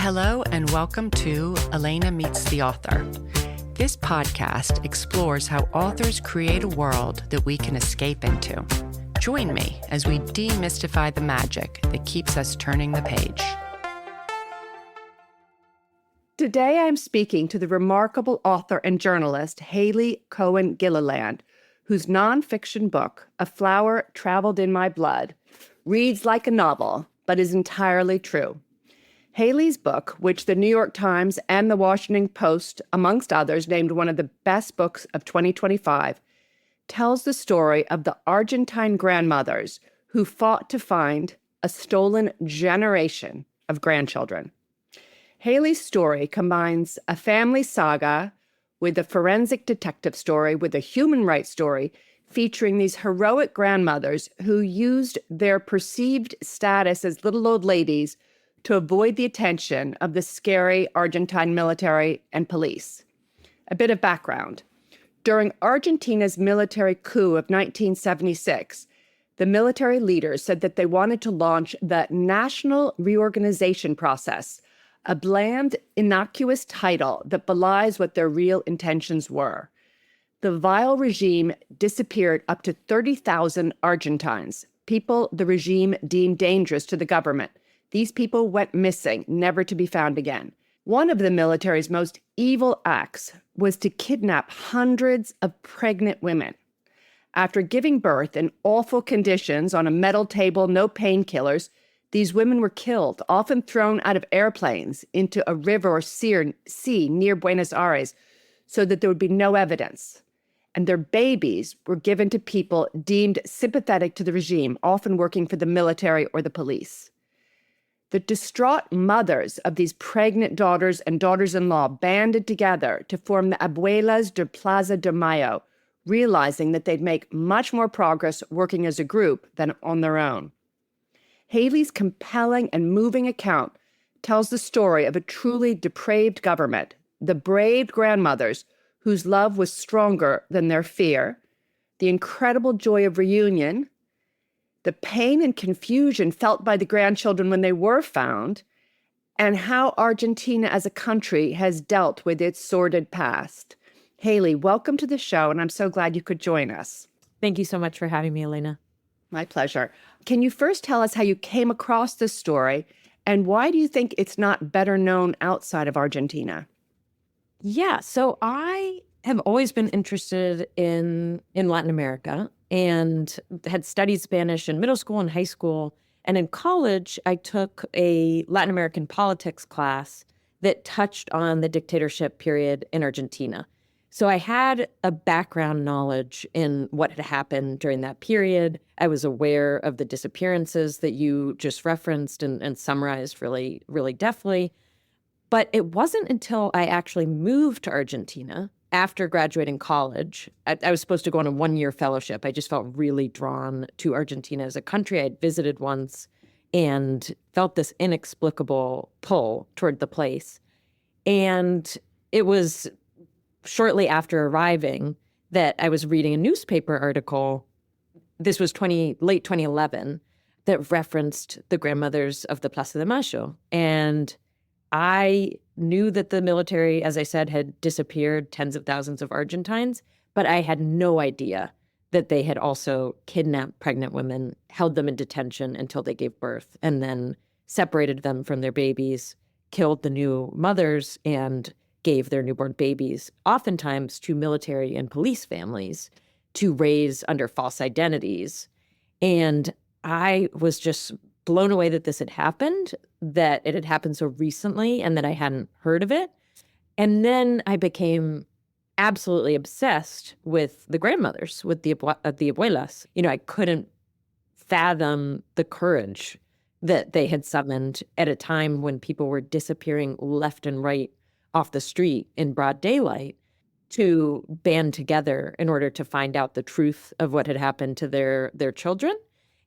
Hello and welcome to Elena Meets the Author. This podcast explores how authors create a world that we can escape into. Join me as we demystify the magic that keeps us turning the page. Today I'm speaking to the remarkable author and journalist Haley Cohen Gilliland, whose nonfiction book, A Flower Traveled in My Blood, reads like a novel, but is entirely true. Haley's book, which the New York Times and the Washington Post, amongst others, named one of the best books of 2025, tells the story of the Argentine grandmothers who fought to find a stolen generation of grandchildren. Haley's story combines a family saga with a forensic detective story with a human rights story featuring these heroic grandmothers who used their perceived status as little old ladies to avoid the attention of the scary Argentine military and police. A bit of background. During Argentina's military coup of 1976, the military leaders said that they wanted to launch the National Reorganization Process, a bland, innocuous title that belies what their real intentions were. The vile regime disappeared up to 30,000 Argentines, people the regime deemed dangerous to the government. These people went missing, never to be found again. One of the military's most evil acts was to kidnap hundreds of pregnant women. After giving birth in awful conditions on a metal table, no painkillers, these women were killed, often thrown out of airplanes into a river or sea near Buenos Aires so that there would be no evidence. And their babies were given to people deemed sympathetic to the regime, often working for the military or the police. The distraught mothers of these pregnant daughters and daughters-in-law banded together to form the Abuelas de Plaza de Mayo, realizing that they'd make much more progress working as a group than on their own. Haley's compelling and moving account tells the story of a truly depraved government, the brave grandmothers whose love was stronger than their fear, the incredible joy of reunion, the pain and confusion felt by the grandchildren when they were found, and how Argentina as a country has dealt with its sordid past. Haley, welcome to the show, and I'm so glad you could join us. Thank you so much for having me, Elena. My pleasure. Can you first tell us how you came across this story, and why do you think it's not better known outside of Argentina? Yeah, so I have always been interested in Latin America and had studied Spanish in middle school and high school. And in college, I took a Latin American politics class that touched on the dictatorship period in Argentina. So I had a background knowledge in what had happened during that period. I was aware of the disappearances that you just referenced and summarized really, really deftly. But it wasn't until I actually moved to Argentina after graduating college. I was supposed to go on a one-year fellowship. I just felt really drawn to Argentina as a country. I had visited once and felt this inexplicable pull toward the place. And it was shortly after arriving that I was reading a newspaper article. This was late 2011, that referenced the grandmothers of the Plaza de Mayo. And I knew that the military, as I said, had disappeared tens of thousands of Argentines, but I had no idea that they had also kidnapped pregnant women, held them in detention until they gave birth, and then separated them from their babies, killed the new mothers, and gave their newborn babies, oftentimes to military and police families, to raise under false identities. And I was just blown away that this had happened, that it had happened so recently, and that I hadn't heard of it. And then I became absolutely obsessed with the grandmothers, with the Abuelas. You know, I couldn't fathom the courage that they had summoned at a time when people were disappearing left and right off the street in broad daylight, to band together in order to find out the truth of what had happened to their children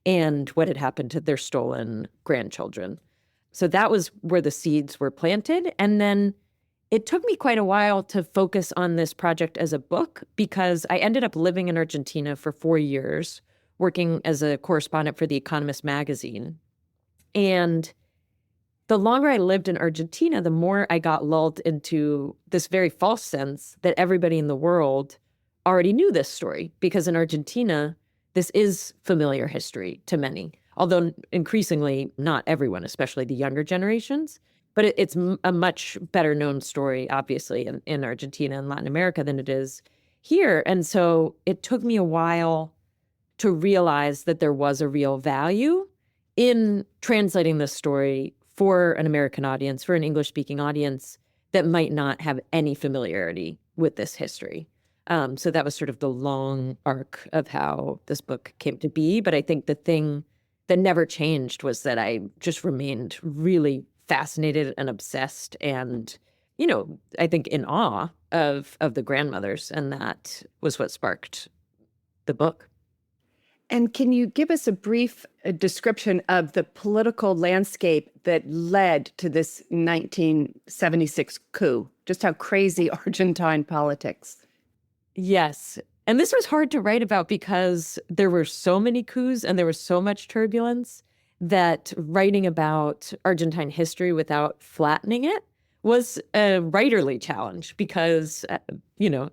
and what had happened to their stolen grandchildren. So that was where the seeds were planted. And then it took me quite a while to focus on this project as a book, because I ended up living in Argentina for 4 years, working as a correspondent for The Economist magazine. And the longer I lived in Argentina, the more I got lulled into this very false sense that everybody in the world already knew this story, because in Argentina, this is familiar history to many, although increasingly not everyone, especially the younger generations. But it's a much better known story, obviously, in Argentina and Latin America than it is here. And so it took me a while to realize that there was a real value in translating this story for an American audience, for an English-speaking audience that might not have any familiarity with this history. So that was sort of the long arc of how this book came to be. But I think the thing that never changed was that I just remained really fascinated and obsessed and, I think in awe of the grandmothers. And that was what sparked the book. And can you give us a brief description of the political landscape that led to this 1976 coup? Just how crazy Argentine politics. Yes. And this was hard to write about because there were so many coups and there was so much turbulence that writing about Argentine history without flattening it was a writerly challenge because,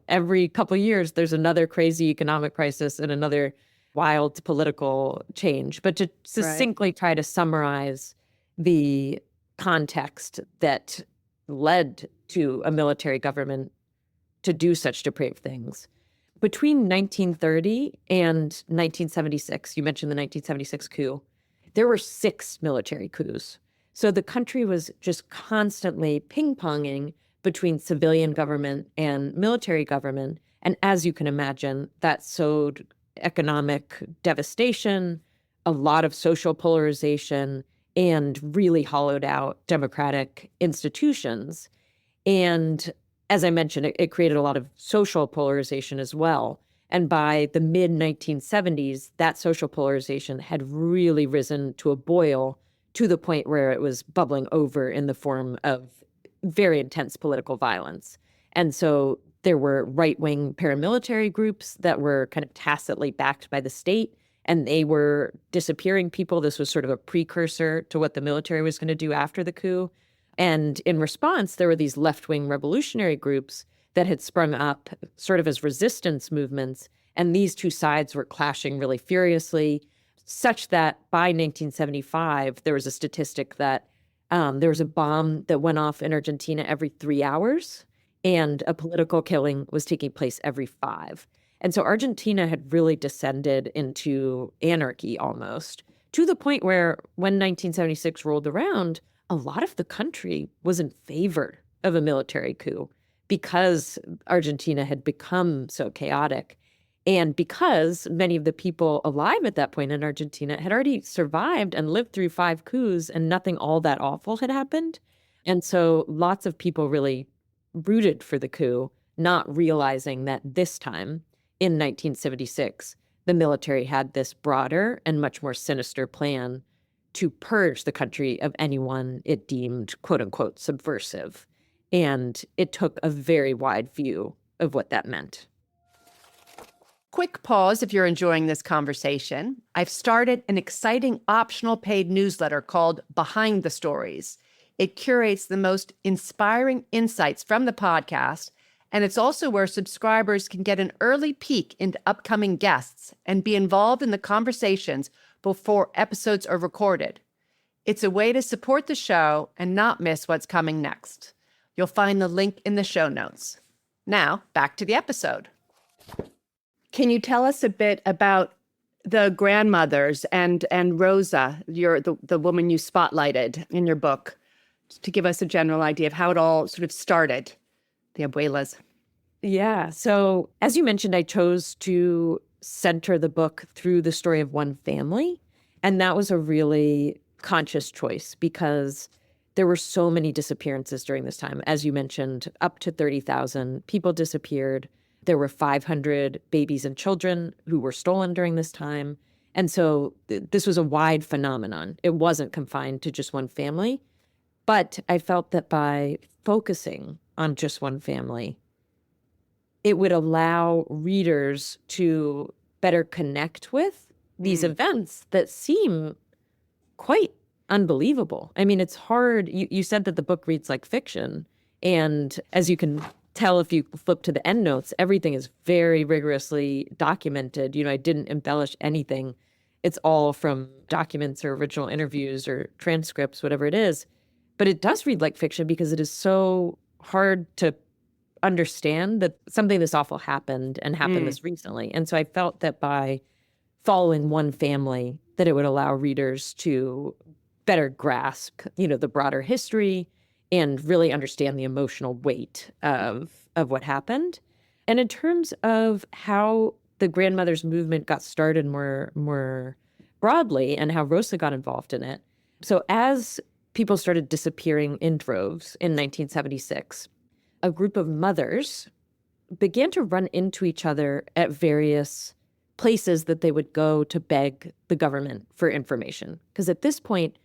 every couple of years there's another crazy economic crisis and another wild political change. But to succinctly try to summarize the context that led to a military government to do such depraved things. Between 1930 and 1976, you mentioned the 1976 coup, there were 6 military coups. So the country was just constantly ping-ponging between civilian government and military government. And as you can imagine, that sowed economic devastation, a lot of social polarization, and really hollowed out democratic institutions. And as I mentioned, it created a lot of social polarization as well. And by the mid-1970s, that social polarization had really risen to a boil to the point where it was bubbling over in the form of very intense political violence. And so there were right-wing paramilitary groups that were kind of tacitly backed by the state, and they were disappearing people. This was sort of a precursor to what the military was going to do after the coup. And in response, there were these left-wing revolutionary groups that had sprung up sort of as resistance movements, and these two sides were clashing really furiously, such that by 1975, there was a statistic that there was a bomb that went off in Argentina every 3 hours, and a political killing was taking place every 5. And so Argentina had really descended into anarchy almost, to the point where when 1976 rolled around, a lot of the country was in favor of a military coup because Argentina had become so chaotic. And because many of the people alive at that point in Argentina had already survived and lived through 5 coups and nothing all that awful had happened. And so lots of people really rooted for the coup, not realizing that this time in 1976, the military had this broader and much more sinister plan to purge the country of anyone it deemed, quote unquote, subversive. And it took a very wide view of what that meant. Quick pause if you're enjoying this conversation. I've started an exciting optional paid newsletter called Behind the Stories. It curates the most inspiring insights from the podcast, and it's also where subscribers can get an early peek into upcoming guests and be involved in the conversations before episodes are recorded. It's a way to support the show and not miss what's coming next. You'll find the link in the show notes. Now, back to the episode. Can you tell us a bit about the grandmothers and Rosa, the woman you spotlighted in your book, to give us a general idea of how it all sort of started, the Abuelas? Yeah. So as you mentioned, I chose to center the book through the story of one family. And that was a really conscious choice because there were so many disappearances during this time. As you mentioned, up to 30,000 people disappeared. There were 500 babies and children who were stolen during this time. And so this was a wide phenomenon. It wasn't confined to just one family. But I felt that by focusing on just one family, it would allow readers to better connect with these events that seem quite unbelievable. I mean, it's hard. You said that the book reads like fiction. And as you can tell, if you flip to the endnotes, everything is very rigorously documented. I didn't embellish anything. It's all from documents or original interviews or transcripts, whatever it is. But it does read like fiction because it is so hard to understand that something this awful happened and happened this recently. And so I felt that by following one family, that it would allow readers to better grasp, the broader history and really understand the emotional weight of what happened. And in terms of how the grandmothers movement got started more broadly and how Rosa got involved in it. So as people started disappearing in droves in 1976, a group of mothers began to run into each other at various places that they would go to beg the government for information. Because at this point,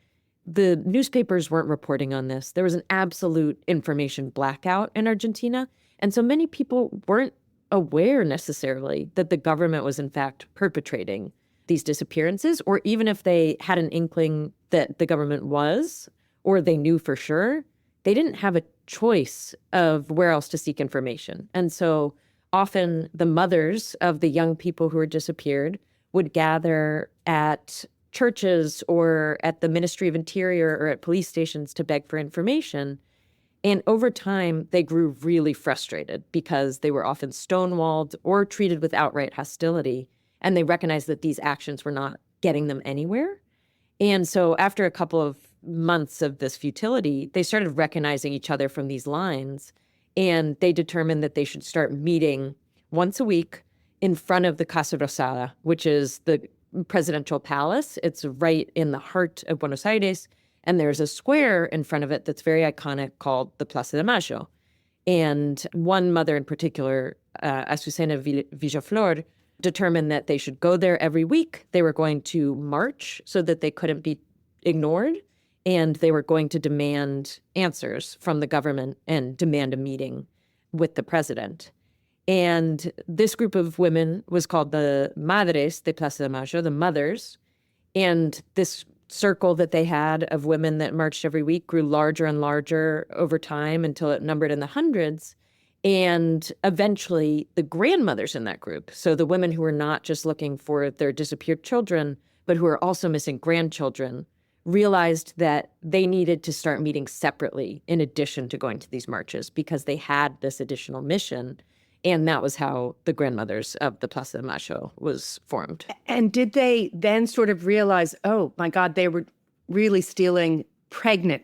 the newspapers weren't reporting on this. There was an absolute information blackout in Argentina. And so many people weren't aware necessarily that the government was in fact perpetrating these disappearances, or even if they had an inkling that the government was, or they knew for sure, they didn't have a choice of where else to seek information. And so often the mothers of the young people who were disappeared would gather at churches or at the Ministry of Interior or at police stations to beg for information. And over time, they grew really frustrated because they were often stonewalled or treated with outright hostility. And they recognized that these actions were not getting them anywhere. And so after a couple of months of this futility, they started recognizing each other from these lines. And they determined that they should start meeting once a week in front of the Casa Rosada, which is the presidential palace. It's right in the heart of Buenos Aires. And there's a square in front of it that's very iconic called the Plaza de Mayo. And one mother in particular, Azucena Villaflor, determined that they should go there every week. They were going to march so that they couldn't be ignored. And they were going to demand answers from the government and demand a meeting with the president. And this group of women was called the Madres de Plaza de Mayo, the mothers. And this circle that they had of women that marched every week grew larger and larger over time until it numbered in the hundreds. And eventually the grandmothers in that group, so the women who were not just looking for their disappeared children, but who were also missing grandchildren, realized that they needed to start meeting separately in addition to going to these marches because they had this additional mission. And that was how the grandmothers of the Plaza de Mayo was formed. And did they then sort of realize, oh, my God, they were really stealing pregnant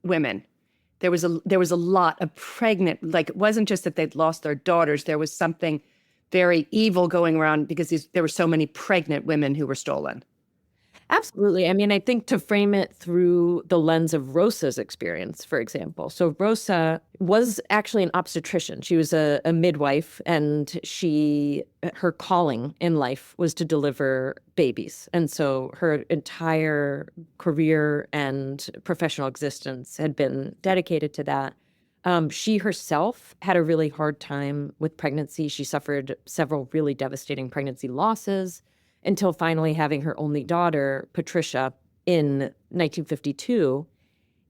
women? There was a lot of pregnant, like it wasn't just that they'd lost their daughters. There was something very evil going around because there were so many pregnant women who were stolen. Absolutely. I mean, I think to frame it through the lens of Rosa's experience, for example. So Rosa was actually an obstetrician. She was a midwife, and her calling in life was to deliver babies. And so her entire career and professional existence had been dedicated to that. She herself had a really hard time with pregnancy. She suffered several really devastating pregnancy losses, until finally having her only daughter, Patricia, in 1952.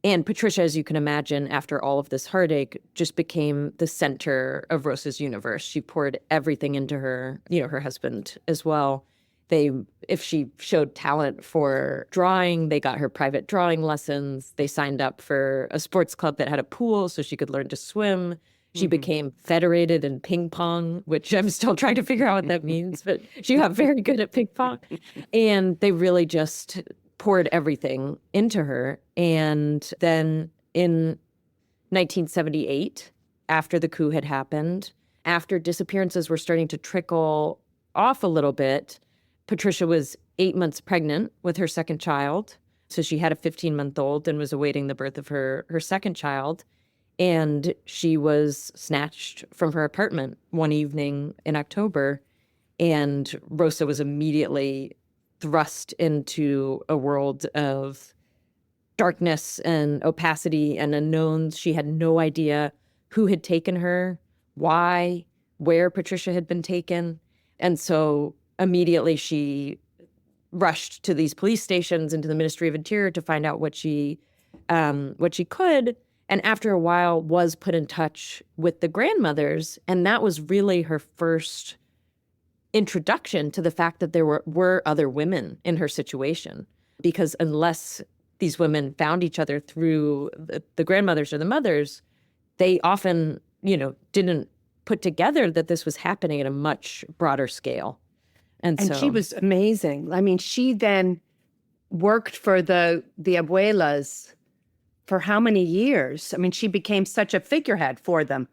And Patricia, as you can imagine, after all of this heartache, just became the center of Rosa's universe. She poured everything into her, her husband as well. If she showed talent for drawing, they got her private drawing lessons. They signed up for a sports club that had a pool so she could learn to swim. She became federated in ping pong, which I'm still trying to figure out what that means, but she got very good at ping pong. And they really just poured everything into her. And then in 1978, after the coup had happened, after disappearances were starting to trickle off a little bit, Patricia was 8 months pregnant with her second child. So she had a 15-month-old and was awaiting the birth of her second child. And she was snatched from her apartment one evening in October, and Rosa was immediately thrust into a world of darkness and opacity and unknowns. She had no idea who had taken her, why, where Patricia had been taken. And so immediately she rushed to these police stations and to the Ministry of Interior to find out what she could. And after a while was put in touch with the grandmothers. And that was really her first introduction to the fact that there were other women in her situation. Because unless these women found each other through the grandmothers or the mothers, they often, didn't put together that this was happening at a much broader scale. And so she was amazing. I mean, she then worked for the Abuelas for how many years? I mean, she became such a figurehead for them.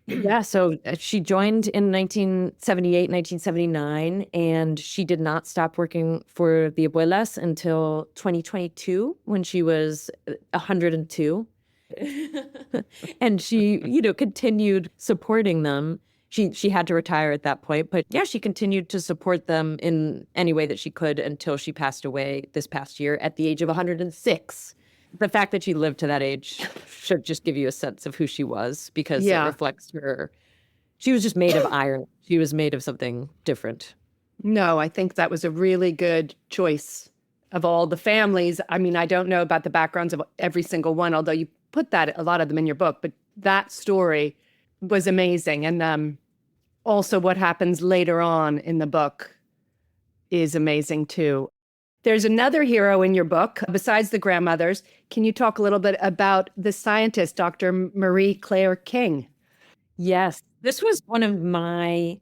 Yeah, so she joined in 1978, 1979, and she did not stop working for the Abuelas until 2022 when she was 102. And she, continued supporting them. She had to retire at that point, but yeah, she continued to support them in any way that she could until she passed away this past year at the age of 106. The fact that she lived to that age should just give you a sense of who she was, because it reflects her. She was just made of iron. She was made of something different. No, I think that was a really good choice of all the families. I mean, I don't know about the backgrounds of every single one, although you put a lot of them in your book, but that story was amazing. And also what happens later on in the book is amazing too. There's another hero in your book besides the grandmothers. Can you talk a little bit about the scientist, Dr. Marie Claire King? Yes, this was one of my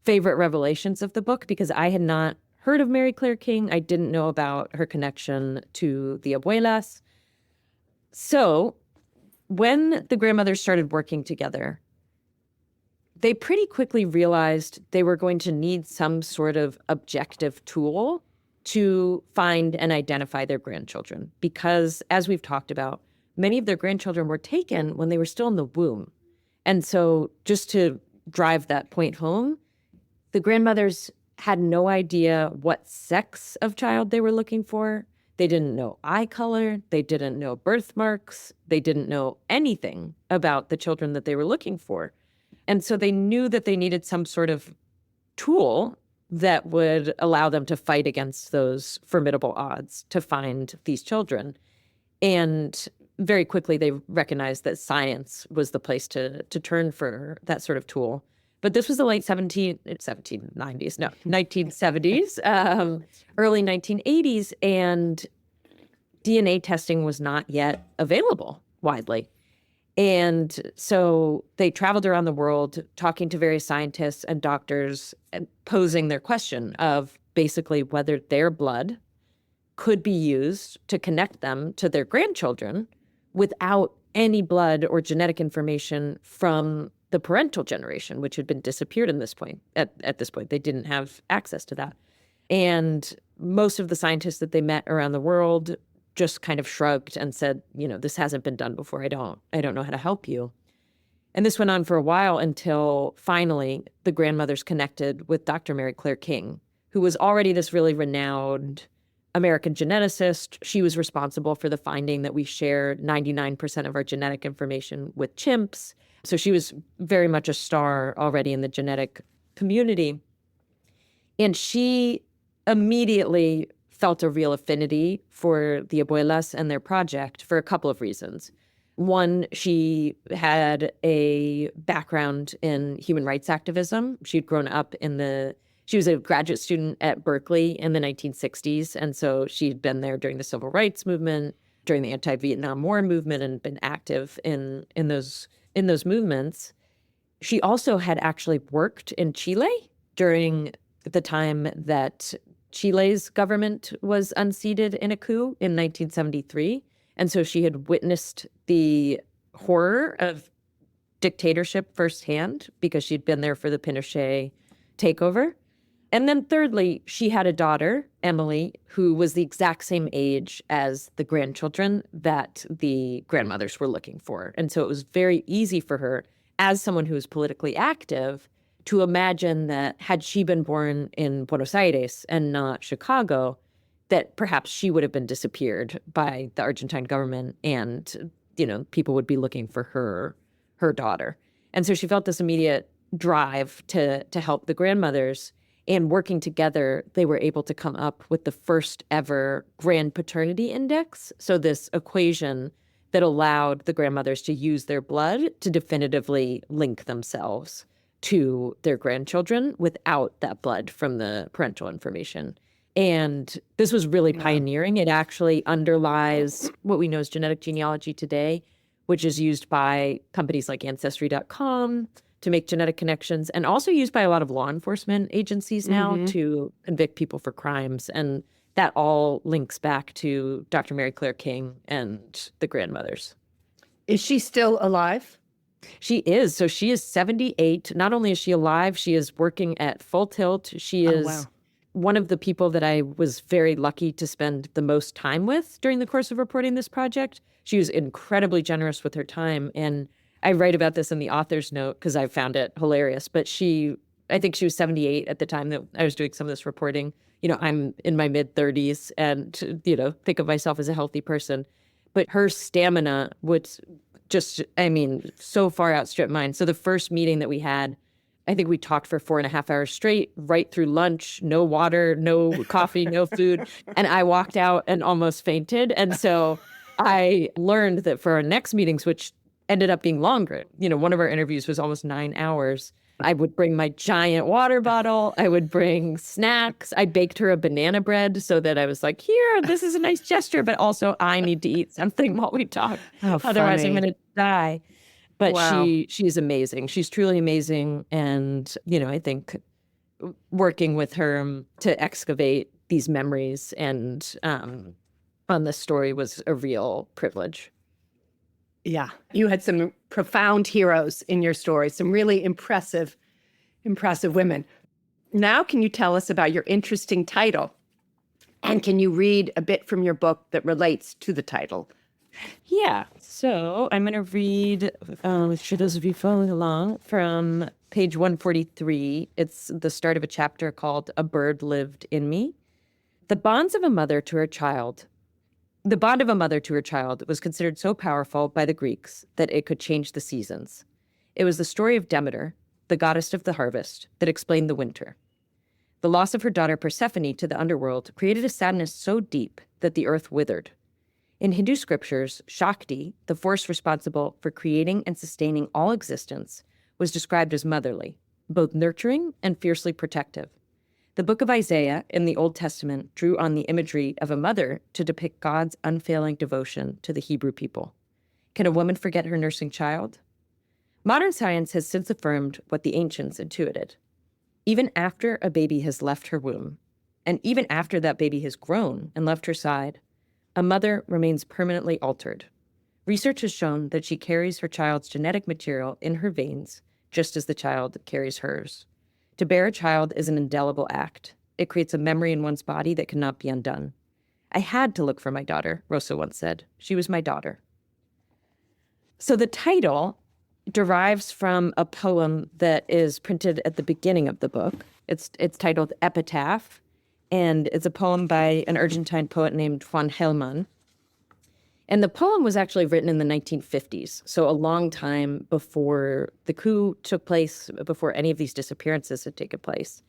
favorite revelations of the book because I had not heard of Mary Claire King. I didn't know about her connection to the Abuelas. So when the grandmothers started working together, they pretty quickly realized they were going to need some sort of objective tool to find and identify their grandchildren. Because, as we've talked about, many of their grandchildren were taken when they were still in the womb. And so just to drive that point home, the grandmothers had no idea what sex of child they were looking for. They didn't know eye color. They didn't know birthmarks. They didn't know anything about the children that they were looking for. And so they knew that they needed some sort of tool that would allow them to fight against those formidable odds to find these children. And very quickly, they recognized that science was the place to turn for that sort of tool. But this was the late 1970s, early 1980s, and DNA testing was not yet available widely. And so they traveled around the world talking to various scientists and doctors and posing their question of basically whether their blood could be used to connect them to their grandchildren without any blood or genetic information from the parental generation, which had been disappeared in this point. At this point, they didn't have access to that. And most of the scientists that they met around the world just kind of shrugged and said, this hasn't been done before. I don't know how to help you. And this went on for a while until finally the grandmothers connected with Dr. Mary Claire King, who was already this really renowned American geneticist. She was responsible for the finding that we share 99% of our genetic information with chimps. So she was very much a star already in the genetic community. And she immediately felt a real affinity for the Abuelas and their project for a couple of reasons. One, she had a background in human rights activism. She'd grown up she was a graduate student at Berkeley in the 1960s. And so she'd been there during the civil rights movement, during the anti-Vietnam War movement, and been active in those movements. She also had actually worked in Chile during the time that Chile's government was unseated in a coup in 1973. And so she had witnessed the horror of dictatorship firsthand because she'd been there for the Pinochet takeover. And then thirdly, she had a daughter, Emily, who was the exact same age as the grandchildren that the grandmothers were looking for. And so it was very easy for her, as someone who was politically active, to imagine that had she been born in Buenos Aires and not Chicago, that perhaps she would have been disappeared by the Argentine government and, people would be looking for her daughter. And so she felt this immediate drive to help the grandmothers. And working together, they were able to come up with the first ever grandpaternity index. So this equation that allowed the grandmothers to use their blood to definitively link themselves to their grandchildren without that blood from the parental information. And this was really pioneering. It actually underlies what we know as genetic genealogy today, which is used by companies like Ancestry.com to make genetic connections, and also used by a lot of law enforcement agencies now to convict people for crimes. And that all links back to Dr. Mary Claire King and the grandmothers. Is she still alive? She is. So she is 78. Not only is she alive, she is working at full tilt. She is one of the people that I was very lucky to spend the most time with during the course of reporting this project. She was incredibly generous with her time. And I write about this in the author's note because I found it hilarious. But I think she was 78 at the time that I was doing some of this reporting. You know, I'm in my mid-30s and, you know, think of myself as a healthy person. But her stamina would just, so far outstrip mine. So the first meeting that we had, I think we talked for 4.5 hours straight, right through lunch, no water, no coffee, no food. And I walked out and almost fainted. And so I learned that for our next meetings, which ended up being longer, you know, one of our interviews was almost 9 hours. I would bring my giant water bottle. I would bring snacks. I baked her a banana bread so that I was like, here, this is a nice gesture, but also I need to eat something while we talk. Otherwise, I'm going to die. But she's amazing. She's truly amazing. And, you know, I think working with her to excavate these memories and on this story was a real privilege. Yeah. You had some profound heroes in your story, some really impressive women. Now, can you tell us about your interesting title? And can you read a bit from your book that relates to the title? Yeah. So I'm going to read, for those of you following along, from page 143. It's the start of a chapter called A Bird Lived in Me. The bond of a mother to her child was considered so powerful by the Greeks that it could change the seasons. It was the story of Demeter, the goddess of the harvest, that explained the winter. The loss of her daughter Persephone to the underworld created a sadness so deep that the earth withered. In Hindu scriptures, Shakti, the force responsible for creating and sustaining all existence, was described as motherly, both nurturing and fiercely protective. The book of Isaiah in the Old Testament drew on the imagery of a mother to depict God's unfailing devotion to the Hebrew people. Can a woman forget her nursing child? Modern science has since affirmed what the ancients intuited. Even after a baby has left her womb, and even after that baby has grown and left her side, a mother remains permanently altered. Research has shown that she carries her child's genetic material in her veins, just as the child carries hers. To bear a child is an indelible act. It creates a memory in one's body that cannot be undone. I had to look for my daughter, Rosa once said. She was my daughter. So the title derives from a poem that is printed at the beginning of the book. It's titled Epitaph, and it's a poem by an Argentine poet named Juan Gelman. And the poem was actually written in the 1950s, so a long time before the coup took place, before any of these disappearances had taken place.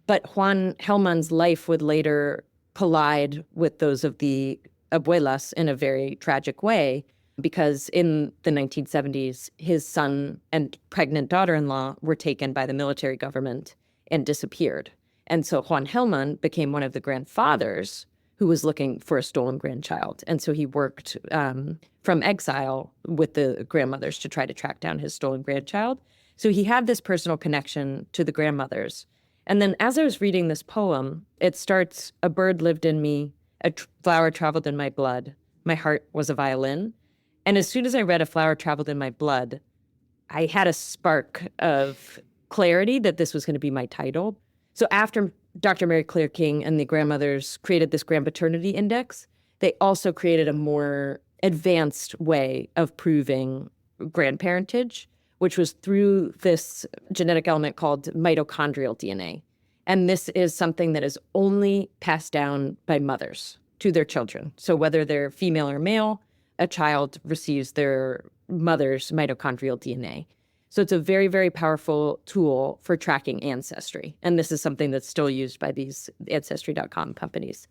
But Juan Gelman's life would later collide with those of the Abuelas in a very tragic way, because in the 1970s, his son and pregnant daughter-in-law were taken by the military government and disappeared. And so Juan Gelman became one of the grandfathers who was looking for a stolen grandchild. And so he worked from exile with the grandmothers to try to track down his stolen grandchild. So he had this personal connection to the grandmothers. And then as I was reading this poem, it starts, a bird lived in me, a flower traveled in my blood, my heart was a violin. And as soon as I read a flower traveled in my blood, I had a spark of clarity that this was going to be my title. So after Dr. Mary Claire King and the grandmothers created this grandpaternity index, they also created a more advanced way of proving grandparentage, which was through this genetic element called mitochondrial DNA. And this is something that is only passed down by mothers to their children. So whether they're female or male, a child receives their mother's mitochondrial DNA. So it's a very, very powerful tool for tracking ancestry. And this is something that's still used by these Ancestry.com companies.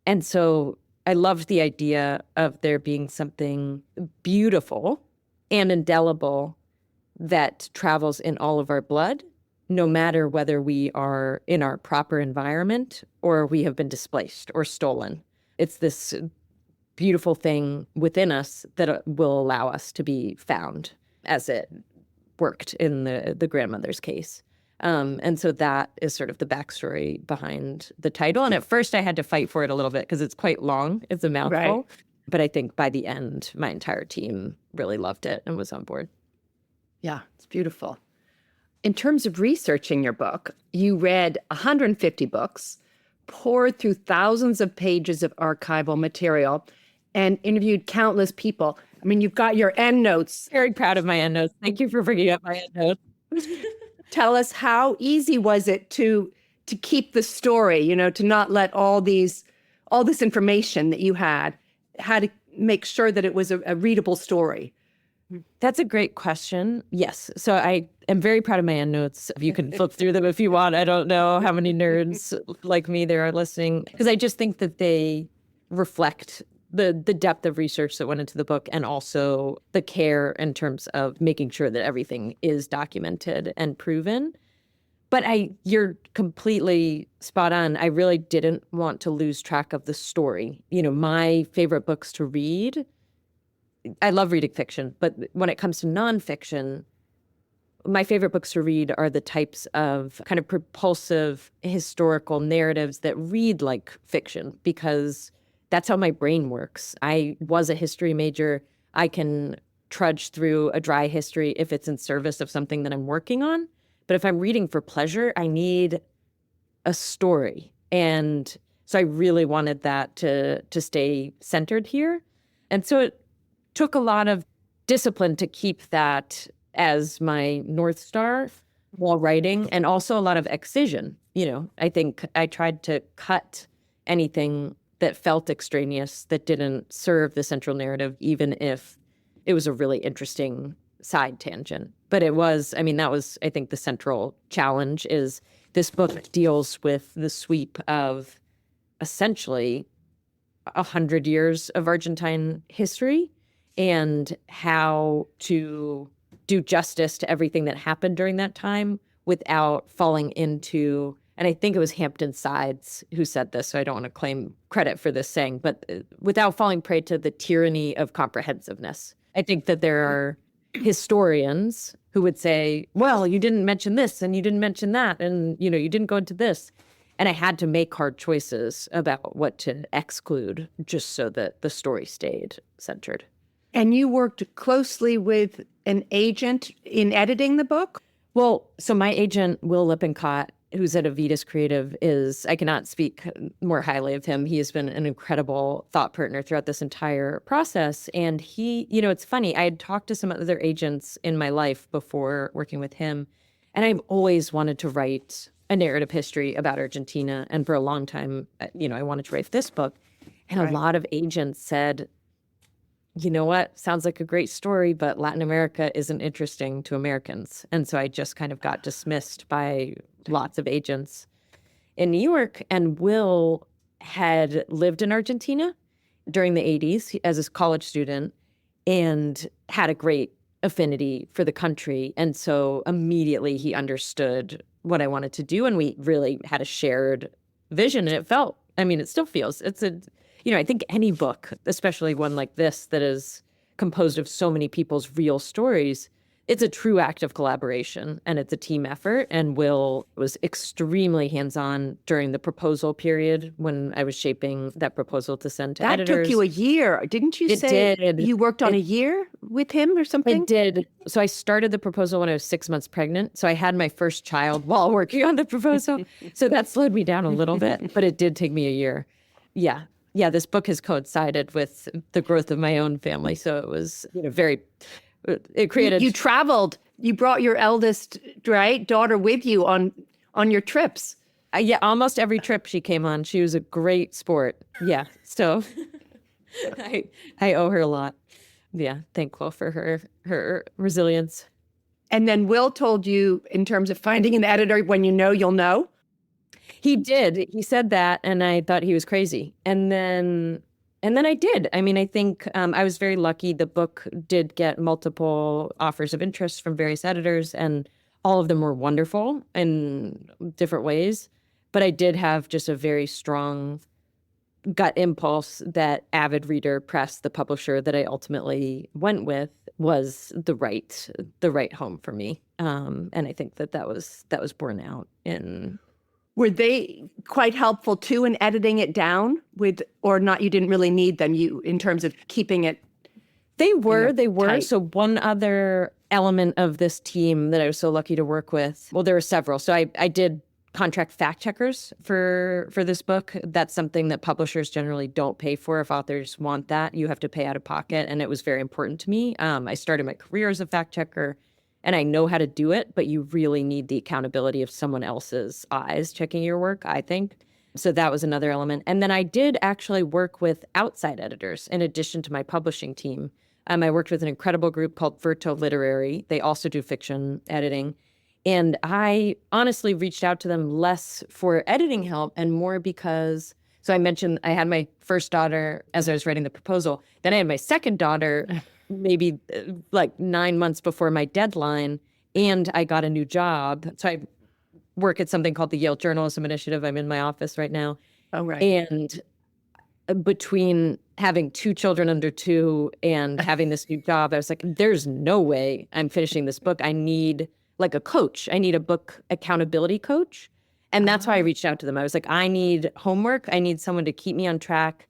And so I loved the idea of there being something beautiful and indelible that travels in all of our blood, no matter whether we are in our proper environment or we have been displaced or stolen. It's this beautiful thing within us that will allow us to be found, as it worked in the grandmother's case. And so that is sort of the backstory behind the title. And at first I had to fight for it a little bit because it's quite long. It's a mouthful. Right. But I think by the end, my entire team really loved it and was on board. Yeah, it's beautiful. In terms of researching your book, you read 150 books, poured through thousands of pages of archival material, and interviewed countless people. I mean, you've got your endnotes. Very proud of my endnotes. Thank you for bringing up my endnotes. Tell us, how easy was it to keep the story, to not let all this information that you had, how to make sure that it was a readable story? That's a great question. Yes. So I am very proud of my endnotes. You can flip through them if you want. I don't know how many nerds like me there are listening, because I just think that they reflect the depth of research that went into the book, and also the care in terms of making sure that everything is documented and proven. But you're completely spot on. I really didn't want to lose track of the story. My favorite books to read, I love reading fiction, but when it comes to nonfiction, my favorite books to read are the types of kind of propulsive historical narratives that read like fiction, because that's how my brain works. I was a history major. I can trudge through a dry history if it's in service of something that I'm working on. But if I'm reading for pleasure, I need a story. And so I really wanted that to stay centered here. And so it took a lot of discipline to keep that as my North Star while writing, and also a lot of excision. I think I tried to cut anything that felt extraneous, that didn't serve the central narrative, even if it was a really interesting side tangent. But that was, I think, the central challenge. Is this book deals with the sweep of essentially 100 years of Argentine history, and how to do justice to everything that happened during that time without falling into, and I think it was Hampton Sides who said this, so I don't want to claim credit for this saying, but without falling prey to the tyranny of comprehensiveness. I think that there are historians who would say, well, you didn't mention this and you didn't mention that, and you didn't go into this. And I had to make hard choices about what to exclude just so that the story stayed centered. And you worked closely with an agent in editing the book? Well, so my agent, Will Lippincott, who's at Avitas Creative, I cannot speak more highly of him. He has been an incredible thought partner throughout this entire process. And he, it's funny, I had talked to some other agents in my life before working with him, and I've always wanted to write a narrative history about Argentina. And for a long time, I wanted to write this book. And a lot of agents said, you know what, sounds like a great story, but Latin America isn't interesting to Americans. And so I just kind of got dismissed by lots of agents in New York. And Will had lived in Argentina during the 80s as a college student and had a great affinity for the country. And so immediately he understood what I wanted to do. And we really had a shared vision. And it still feels, I think any book, especially one like this that is composed of so many people's real stories, it's a true act of collaboration, and it's a team effort. And Will was extremely hands-on during the proposal period when I was shaping that proposal to send to editors. That took you a year. Didn't you say you worked on a year with him or something? It did. So I started the proposal when I was 6 months pregnant. So I had my first child while working on the proposal. So that slowed me down a little bit, but it did take me a year. Yeah, this book has coincided with the growth of my own family. So it was, it created. You traveled. You brought your eldest, daughter with you on your trips. Yeah, almost every trip she came on. She was a great sport. Yeah, so I owe her a lot. Yeah, thankful for her resilience. And then Will told you, in terms of finding an editor, when you know, you'll know? He did. He said that, and I thought he was crazy. And then I did. I mean, I think I was very lucky. The book did get multiple offers of interest from various editors, and all of them were wonderful in different ways. But I did have just a very strong gut impulse that Avid Reader Press, the publisher that I ultimately went with, was the right home for me. And I think that was borne out in. Were they quite helpful too in editing it down or not? You didn't really need them in terms of keeping it. They were. Tight. So one other element of this team that I was so lucky to work with, well, there were several. So I did contract fact checkers for this book. That's something that publishers generally don't pay for. If authors want that, you have to pay out of pocket. And it was very important to me. I started my career as a fact checker, and I know how to do it, but you really need the accountability of someone else's eyes checking your work, I think. So that was another element. And then I did actually work with outside editors in addition to my publishing team. I worked with an incredible group called Verto Literary. They also do fiction editing. And I honestly reached out to them less for editing help and more because, so I mentioned I had my first daughter as I was writing the proposal. Then I had my second daughter maybe like 9 months before my deadline, and I got a new job. So I work at something called the Yale Journalism Initiative. I'm in my office right now. Oh, right. And between having 2 children under 2 and having this new job, I was like, there's no way I'm finishing this book. I need like a coach. I need a book accountability coach. And that's why I reached out to them. I was like, I need homework. I need someone to keep me on track.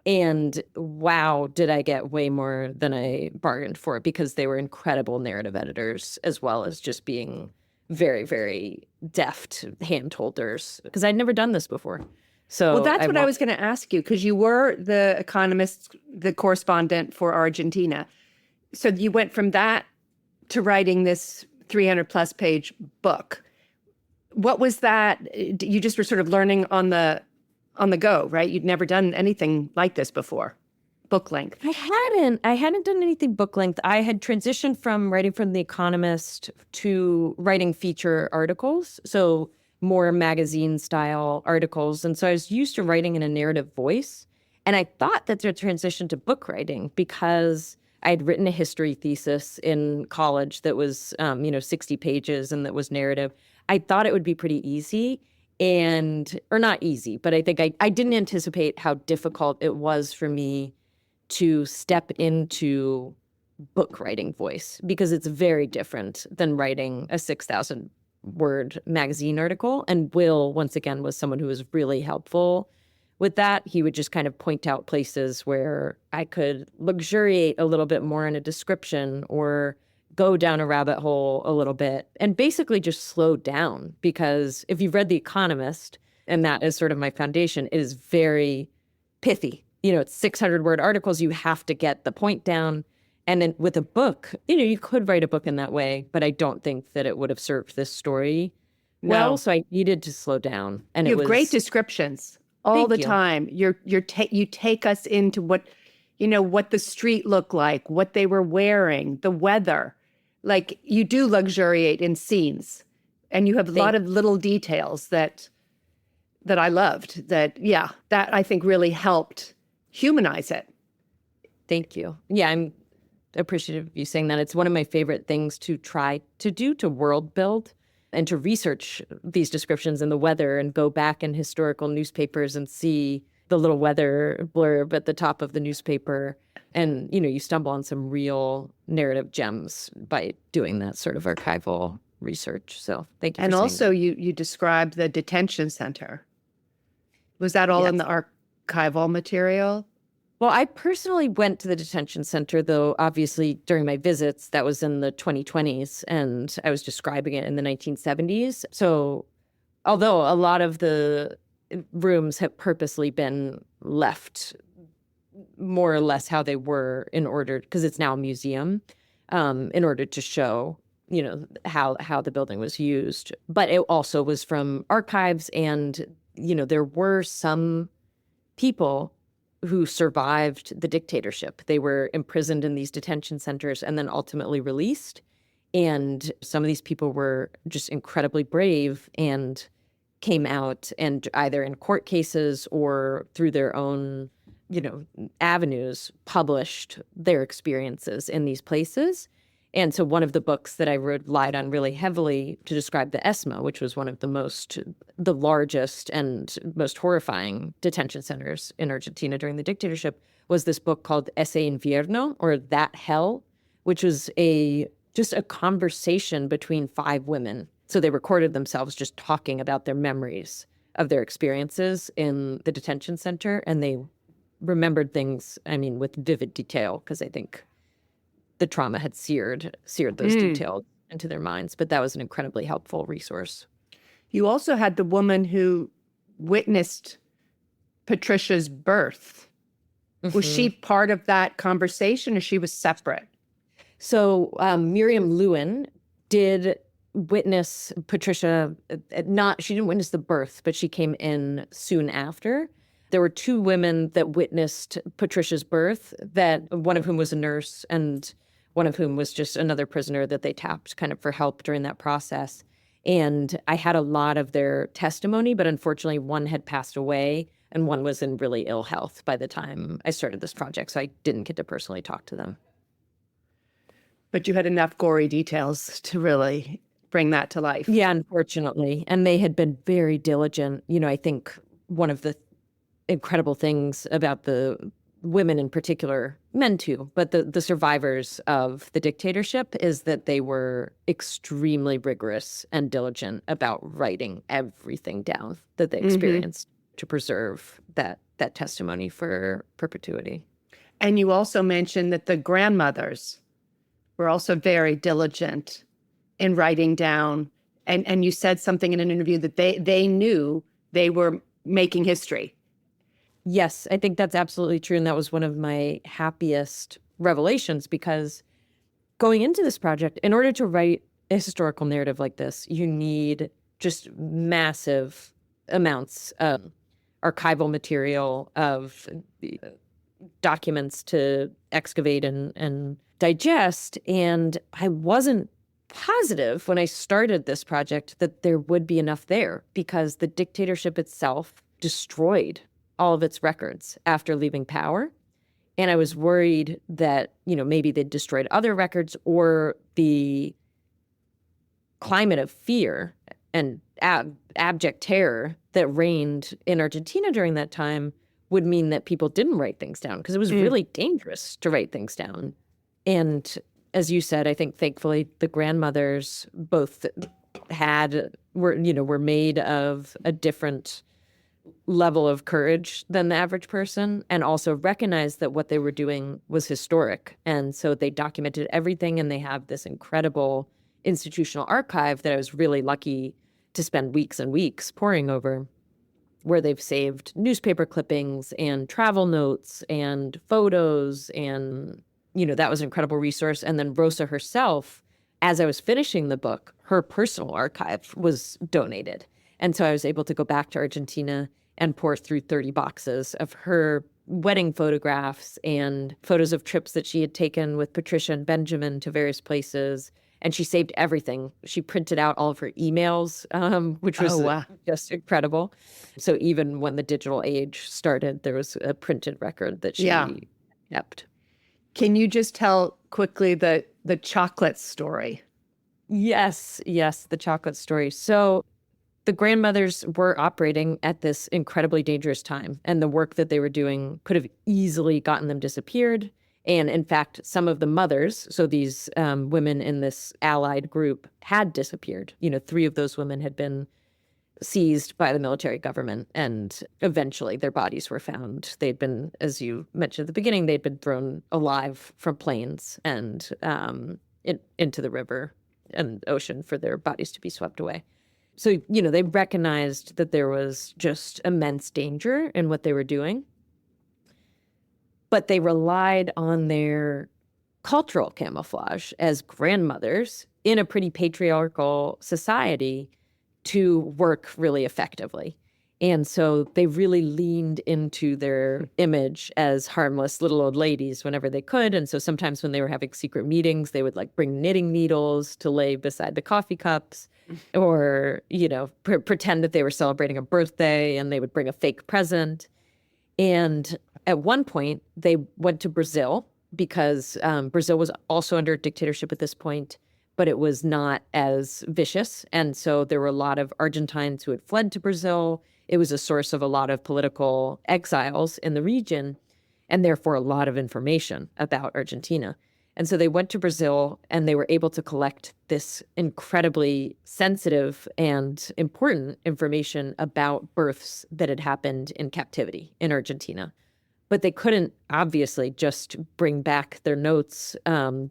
And wow, did I get way more than I bargained for, because they were incredible narrative editors as well as just being very, very deft hand holders, because I'd never done this before. So well, that's what I was going to ask you, because you were the economist, the correspondent for Argentina. So you went from that to writing this 300 plus page book. What was that? You just were sort of learning on the go, right? You'd never done anything like this before, book length. I hadn't done anything book length. I had transitioned from writing from The Economist to writing feature articles, so more magazine style articles. And so I was used to writing in a narrative voice. And I thought that the transition to book writing, because I had written a history thesis in college that was, 60 pages and that was narrative. I thought it would be pretty easy, or not easy, but I think I didn't anticipate how difficult it was for me to step into book writing voice, because it's very different than writing a 6,000 word magazine article. And Will, once again, was someone who was really helpful with that. He would just kind of point out places where I could luxuriate a little bit more in a description or go down a rabbit hole a little bit and basically just slow down. Because if you've read The Economist, and that is sort of my foundation, it is very pithy. It's 600 word articles. You have to get the point down. And then with a book, you could write a book in that way, but I don't think that it would have served this story well. So I needed to slow down. And you have great descriptions all the time. You take us into what the street looked like, what they were wearing, the weather. Like, you do luxuriate in scenes, and you have a lot of little details that I loved. That I think really helped humanize it. Thank you. Yeah, I'm appreciative of you saying that. It's one of my favorite things to try to do, to world build and to research these descriptions and the weather and go back in historical newspapers and see the little weather blurb at the top of the newspaper. And, you stumble on some real narrative gems by doing that sort of archival research. So thank you. And also you described the detention center. Was that all in the archival material? Well, I personally went to the detention center, though obviously during my visits, that was in the 2020s, and I was describing it in the 1970s. So although a lot of the rooms have purposely been left more or less how they were in order, because it's now a museum, in order to show, how the building was used. But it also was from archives, and, there were some people who survived the dictatorship. They were imprisoned in these detention centers and then ultimately released. And some of these people were just incredibly brave and came out and either in court cases or through their own, avenues published their experiences in these places. And so one of the books that I relied on really heavily to describe the ESMA, which was one of the largest and most horrifying detention centers in Argentina during the dictatorship, was this book called Ese Infierno, or That Hell, which was just a conversation between 5 women. So they recorded themselves just talking about their memories of their experiences in the detention center. And they remembered things, with vivid detail, because I think the trauma had seared those details into their minds. But that was an incredibly helpful resource. You also had the woman who witnessed Patricia's birth. Mm-hmm. Was she part of that conversation, or she was separate? So Miriam Lewin did witness Patricia. She didn't witness the birth, but she came in soon after. There were 2 women that witnessed Patricia's birth, that one of whom was a nurse and one of whom was just another prisoner that they tapped kind of for help during that process. And I had a lot of their testimony, but unfortunately one had passed away and one was in really ill health by the time I started this project. So I didn't get to personally talk to them. But you had enough gory details to really bring that to life. Yeah, unfortunately. And they had been very diligent. I think one of the incredible things about the women in particular, men too, but the survivors of the dictatorship is that they were extremely rigorous and diligent about writing everything down that they experienced to preserve that testimony for perpetuity. And you also mentioned that the grandmothers were also very diligent in writing down. And you said something in an interview that they knew they were making history. Yes, I think that's absolutely true. And that was one of my happiest revelations, because going into this project, in order to write a historical narrative like this, you need just massive amounts of archival material, of documents to excavate and digest. And I wasn't positive when I started this project that there would be enough there, because the dictatorship itself destroyed all of its records after leaving power. And I was worried that, maybe they'd destroyed other records, or the climate of fear and abject terror that reigned in Argentina during that time would mean that people didn't write things down, because it was really dangerous to write things down. And as you said, I think thankfully the grandmothers both were made of a different level of courage than the average person, and also recognized that what they were doing was historic. And so they documented everything, and they have this incredible institutional archive that I was really lucky to spend weeks and weeks poring over, where they've saved newspaper clippings and travel notes and photos. And, that was an incredible resource. And then Rosa herself, as I was finishing the book, her personal archive was donated. And so I was able to go back to Argentina and pour through 30 boxes of her wedding photographs and photos of trips that she had taken with Patricia and Benjamin to various places. And she saved everything. She printed out all of her emails, which was just incredible. So even when the digital age started, there was a printed record that she kept. Can you just tell quickly the chocolate story? Yes, the chocolate story. So the grandmothers were operating at this incredibly dangerous time, and the work that they were doing could have easily gotten them disappeared. And in fact, some of the mothers, so these women in this allied group, had disappeared. 3 of those women had been seized by the military government, and eventually their bodies were found. They'd been, as you mentioned at the beginning, they'd been thrown alive from planes and into the river and ocean for their bodies to be swept away. So, they recognized that there was just immense danger in what they were doing. But they relied on their cultural camouflage as grandmothers in a pretty patriarchal society to work really effectively. And so they really leaned into their image as harmless little old ladies whenever they could. And so sometimes when they were having secret meetings, they would like bring knitting needles to lay beside the coffee cups, or, pretend that they were celebrating a birthday, and they would bring a fake present. And at one point, they went to Brazil because Brazil was also under dictatorship at this point, but it was not as vicious. And so there were a lot of Argentines who had fled to Brazil. It was a source of a lot of political exiles in the region, and therefore a lot of information about Argentina. And so they went to Brazil, and they were able to collect this incredibly sensitive and important information about births that had happened in captivity in Argentina. But they couldn't obviously just bring back their notes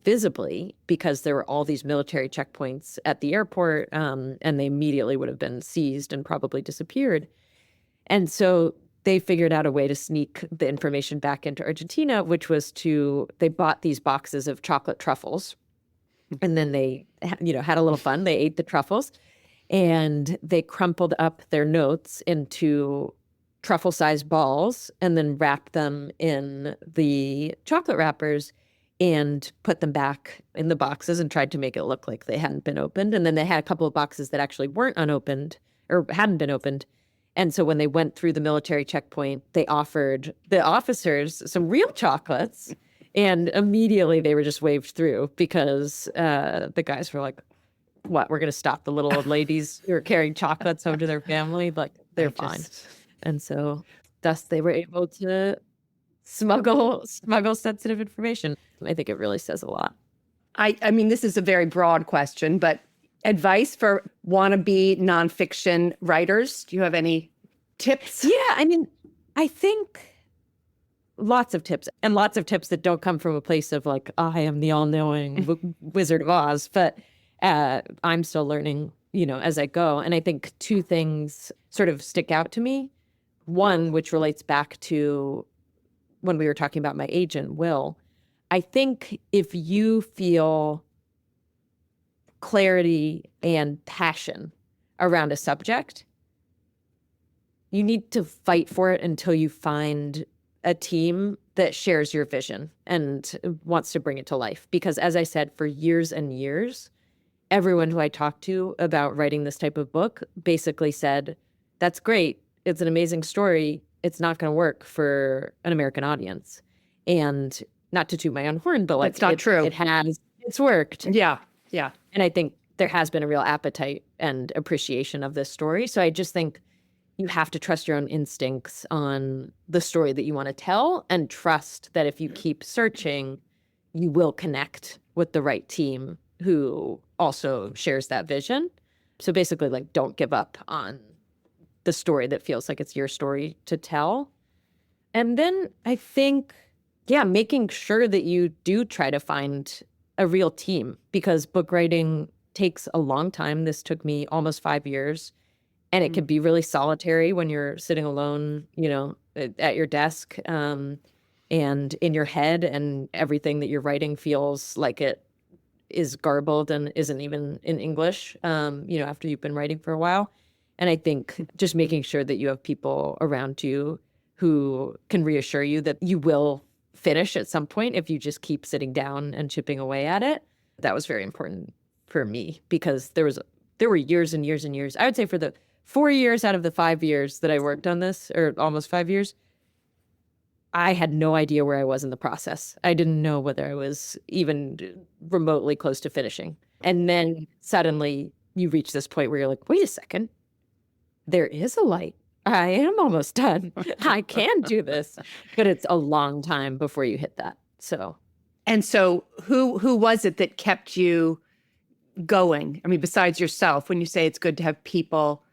visibly, because there were all these military checkpoints at the airport, and they immediately would have been seized and probably disappeared. And so they figured out a way to sneak the information back into Argentina, which was they bought these boxes of chocolate truffles, and then they, had a little fun. They ate the truffles, and they crumpled up their notes into truffle-sized balls, and then wrapped them in the chocolate wrappers and put them back in the boxes and tried to make it look like they hadn't been opened. And then they had a couple of boxes that actually weren't unopened or hadn't been opened. And so when they went through the military checkpoint, they offered the officers some real chocolates, and immediately they were just waved through, because the guys were like, what, we're going to stop the little old ladies who are carrying chocolates home to their family? Like, they're fine. And so thus they were able to smuggle sensitive information. I think it really says a lot. I mean, this is a very broad question, but advice for wannabe nonfiction writers? Do you have any tips? Yeah, I mean, I think lots of tips, and lots of tips that don't come from a place of like, I am the all-knowing Wizard of Oz, but I'm still learning, as I go. And I think two things sort of stick out to me. One, which relates back to when we were talking about my agent, Will. I think if you feel clarity and passion around a subject, you need to fight for it until you find a team that shares your vision and wants to bring it to life. Because as I said, for years and years, everyone who I talked to about writing this type of book basically said, that's great. It's an amazing story. It's not going to work for an American audience. And not to toot my own horn, but like, it's not true. It's worked. Yeah. Yeah. And I think there has been a real appetite and appreciation of this story. So I just think you have to trust your own instincts on the story that you want to tell, and trust that if you keep searching, you will connect with the right team who also shares that vision. So basically, like, don't give up on the story that feels like it's your story to tell. And then I think, making sure that you do try to find a real team, because book writing takes a long time. This took me almost 5 years, and it can be really solitary when you're sitting alone, at your desk, and in your head, and everything that you're writing feels like it is garbled and isn't even in English, after you've been writing for a while. And I think just making sure that you have people around you who can reassure you that you will finish at some point if you just keep sitting down and chipping away at it. That was very important for me, because there were years and years and years. I would say for the 4 years out of the 5 years that I worked on this, or almost 5 years, I had no idea where I was in the process. I didn't know whether I was even remotely close to finishing. And then suddenly you reach this point where you're like, wait a second, there is a light. I am almost done. I can do this. But it's a long time before you hit that. So who was it that kept you going? I mean, besides yourself, when you say it's good to have people.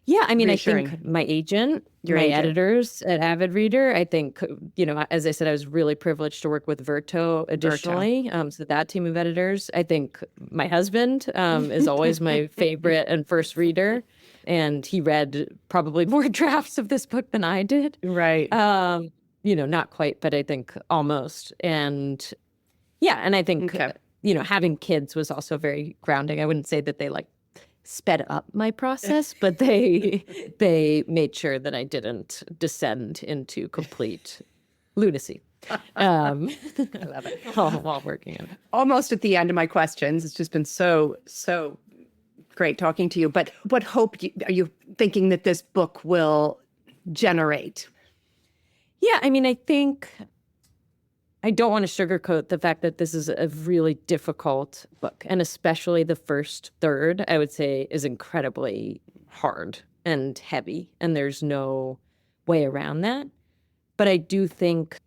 Yeah, I mean, I think my agent, editors at Avid Reader, I think, as I said, I was really privileged to work with Verto additionally. So that team of editors. I think my husband is always my favorite and first reader. And he read probably more drafts of this book than I did. Right. Not quite, but I think almost. And I think, having kids was also very grounding. I wouldn't say that they sped up my process, but they made sure that I didn't descend into complete lunacy. I love it. While working on it. Almost at the end of my questions. It's just been so great talking to you. But what hope are you thinking that this book will generate? Yeah, I mean, I think I don't want to sugarcoat the fact that this is a really difficult book, and especially the first third, I would say, is incredibly hard and heavy, and there's no way around that. But I do think,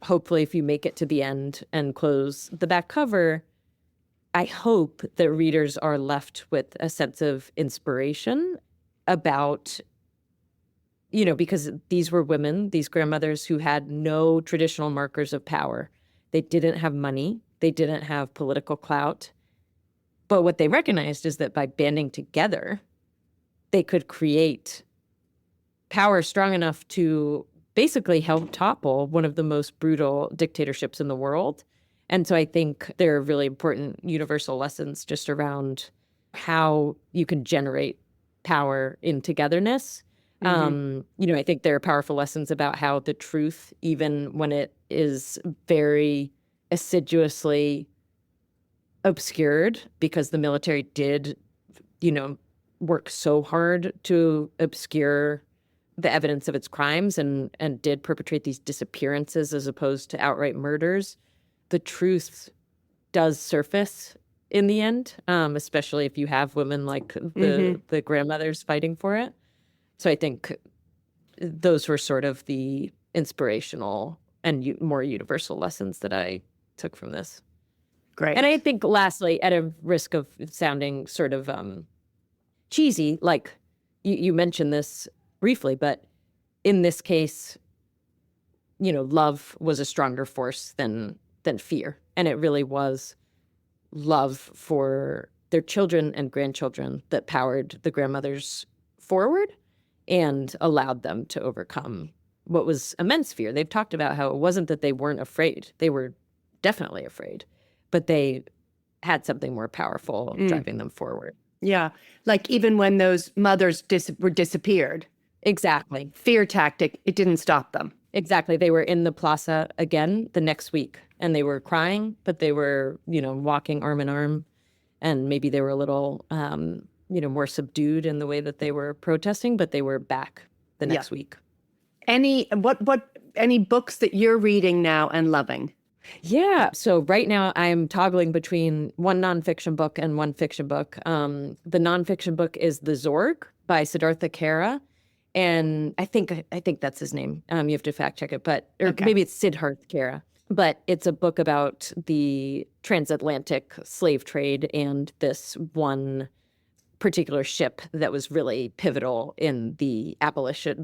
hopefully if you make it to the end and close the back cover, I hope that readers are left with a sense of inspiration about, because these were women, these grandmothers who had no traditional markers of power. They didn't have money. They didn't have political clout. But what they recognized is that by banding together, they could create power strong enough to basically help topple one of the most brutal dictatorships in the world. And so I think there are really important universal lessons just around how you can generate power in togetherness. Mm-hmm. I think there are powerful lessons about how the truth, even when it is very assiduously obscured, because the military did, work so hard to obscure the evidence of its crimes and did perpetrate these disappearances as opposed to outright murders. The truth does surface in the end, especially if you have women like the grandmothers fighting for it. So I think those were sort of the inspirational and more universal lessons that I took from this. Great. And I think lastly, at a risk of sounding sort of cheesy, like you mentioned this briefly, but in this case, love was a stronger force than fear. And it really was love for their children and grandchildren that powered the grandmothers forward and allowed them to overcome what was immense fear. They've talked about how it wasn't that they weren't afraid. They were definitely afraid, but they had something more powerful driving them forward. Yeah. Like even when those mothers were disappeared. Exactly. Fear tactic, it didn't stop them. Exactly. They were in the plaza again the next week, and they were crying, but they were, walking arm in arm, and maybe they were a little, more subdued in the way that they were protesting, but they were back the next week. Any books that you're reading now and loving? Yeah. So right now I'm toggling between one nonfiction book and one fiction book. The nonfiction book is The Zorg by Siddhartha Kara. And I think that's his name. You have to fact check it, maybe it's Siddhartha Kara. But it's a book about the transatlantic slave trade and this one particular ship that was really pivotal in the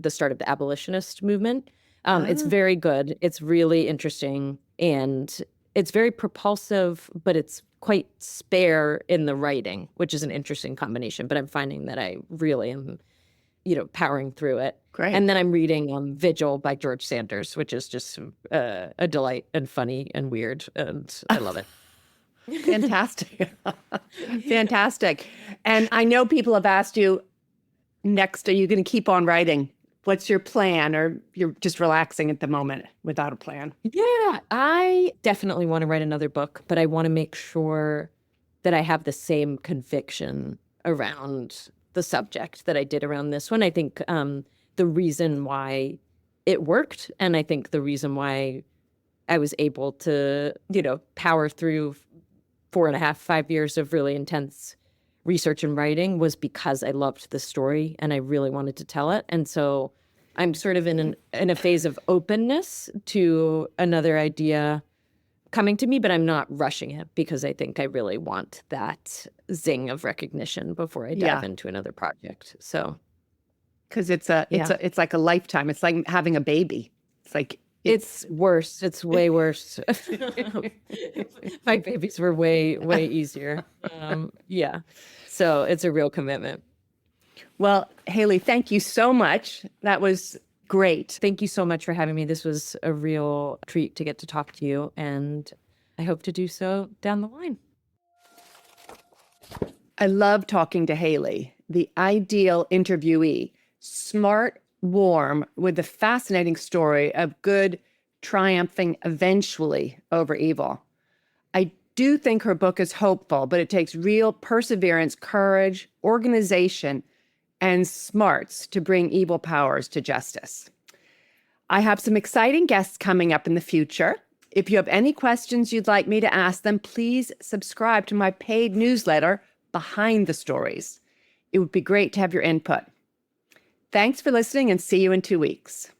start of the abolitionist movement. It's very good. It's really interesting, and it's very propulsive, but it's quite spare in the writing, which is an interesting combination. But I'm finding that I really am, powering through it. Great. And then I'm reading Vigil by George Sanders, which is just a delight and funny and weird, and I love it. Fantastic. Fantastic. And I know people have asked you next, are you going to keep on writing? What's your plan? Or you're just relaxing at the moment without a plan? Yeah, I definitely want to write another book, but I want to make sure that I have the same conviction around the subject that I did around this one. I think the reason why it worked, and I think the reason why I was able to, power through 4.5, 5 years of really intense research and writing was because I loved the story and I really wanted to tell it. And so I'm sort of in a phase of openness to another idea coming to me, but I'm not rushing it because I think I really want that zing of recognition before I dive into another project. So, because it's like a lifetime. It's like having a baby. It's like it's worse. It's way worse. My babies were way easier. Yeah. So it's a real commitment. Well, Haley, thank you so much. That was great. Thank you so much for having me. This was a real treat to get to talk to you, and I hope to do so down the line. I love talking to Haley, the ideal interviewee, smart, warm, with a fascinating story of good triumphing eventually over evil. I do think her book is hopeful, but it takes real perseverance, courage, organization, and smarts to bring evil powers to justice. I have some exciting guests coming up in the future. If you have any questions you'd like me to ask them, please subscribe to my paid newsletter, Behind the Stories. It would be great to have your input. Thanks for listening and see you in 2 weeks.